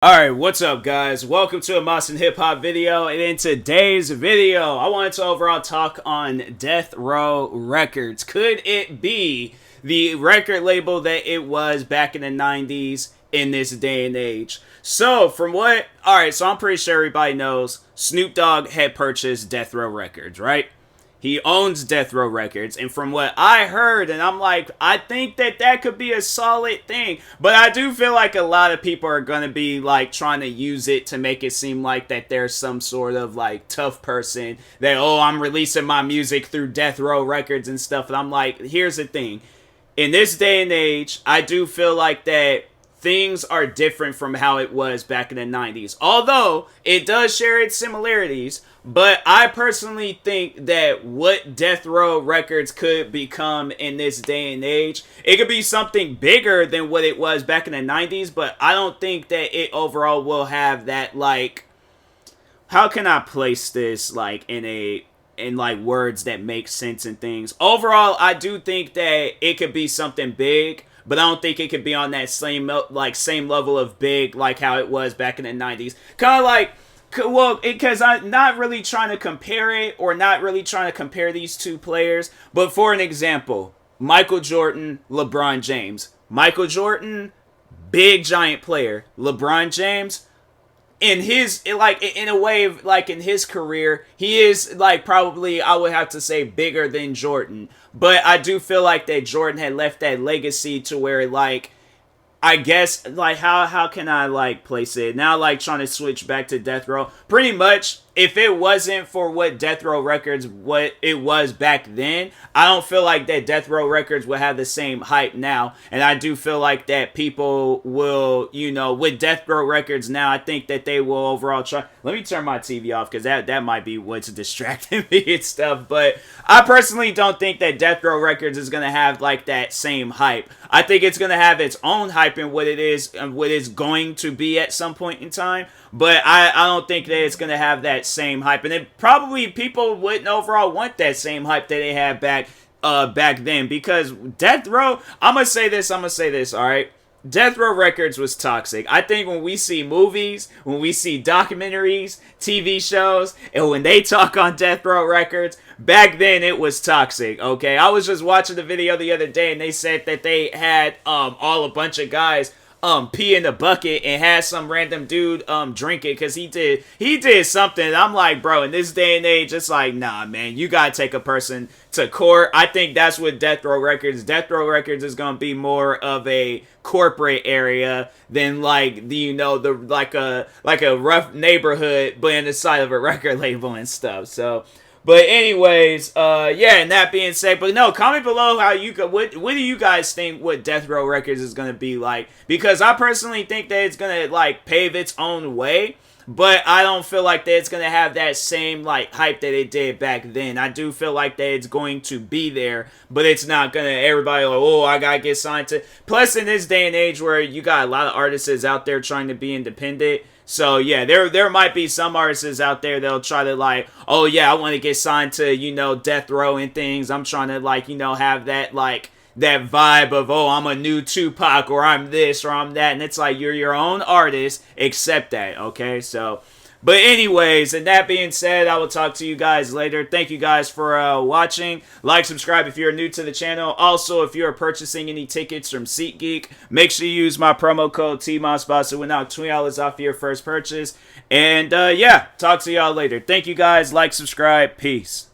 Alright, what's up guys? Welcome to a Moss and Hip Hop video, and in today's video, I wanted to overall talk on Death Row Records. Could it be the record label that it was back in the 90s in this day and age? So, so I'm pretty sure everybody knows Snoop Dogg had purchased Death Row Records, right? He owns Death Row Records, and from what I heard, and I'm like, I think that could be a solid thing, but I do feel like a lot of people are going to be, like, trying to use it to make it seem like that there's some sort of, like, tough person that, oh, I'm releasing my music through Death Row Records and stuff, and I'm like, here's the thing. In this day and age, I do feel like that things are different from how it was back in the 90s. Although, it does share its similarities, but I personally think that what Death Row Records could become in this day and age, it could be something bigger than what it was back in the 90s, but I don't think that it overall will have that, like, how can I place this, like, in like words that make sense and things. Overall, I do think that it could be something big, but I don't think it could be on that same level of big like how it was back in the 90s. Kind of like, well, because I'm not really trying to compare it or not really trying to compare these two players, but for an example, Michael Jordan, LeBron James. Michael Jordan, big giant player. LeBron James, in a way, like in his career, he is like probably, I would have to say, bigger than Jordan. But I do feel like that Jordan had left that legacy to where, like, I guess, like, how can I, like, place it? Now, like, trying to switch back to Death Row. Pretty much, if it wasn't for what Death Row Records, what it was back then, I don't feel like that Death Row Records would have the same hype now. And I do feel like that people will, you know, with Death Row Records now, I think that they will overall try. Let me turn my TV off, because that might be what's distracting me and stuff. But I personally don't think that Death Row Records is going to have, like, that same hype. I think it's going to have its own hype in what it is and what it's going to be at some point in time. But I don't think that it's going to have that same hype. And it probably people wouldn't overall want that same hype that they had back then. Because Death Row, I'm going to say this, alright? Death Row Records was toxic. I think when we see movies, when we see documentaries, TV shows, and when they talk on Death Row Records, back then it was toxic, okay? I was just watching the video the other day, and they said that they had all a bunch of guys pee in the bucket and had some random dude drink it because he did something. And I'm like, bro, in this day and age, it's like, nah, man, you gotta take a person to court. I think that's what Death Row Records is gonna be more of a corporate area than like like a rough neighborhood but in the side of a record label and stuff. So, but anyways, yeah, and that being said, but no, comment below how what do you guys think what Death Row Records is going to be like? Because I personally think that it's going to, like, pave its own way, but I don't feel like that it's going to have that same, like, hype that it did back then. I do feel like that it's going to be there, but it's not going to, everybody like, oh, I got to get signed to. Plus, in this day and age where you got a lot of artists out there trying to be independent, so, yeah, there might be some artists out there that'll try to, like, oh, yeah, I want to get signed to, you know, Death Row and things. I'm trying to, like, you know, have that, like, that vibe of, oh, I'm a new Tupac, or I'm this, or I'm that. And it's like, you're your own artist. Accept that, okay? So, but anyways, and that being said, I will talk to you guys later. Thank you guys for watching. Like, subscribe if you're new to the channel. Also, if you're purchasing any tickets from SeatGeek, make sure you use my promo code TMossBoss. It will knock $20 off your first purchase. And yeah, talk to y'all later. Thank you guys. Like, subscribe. Peace.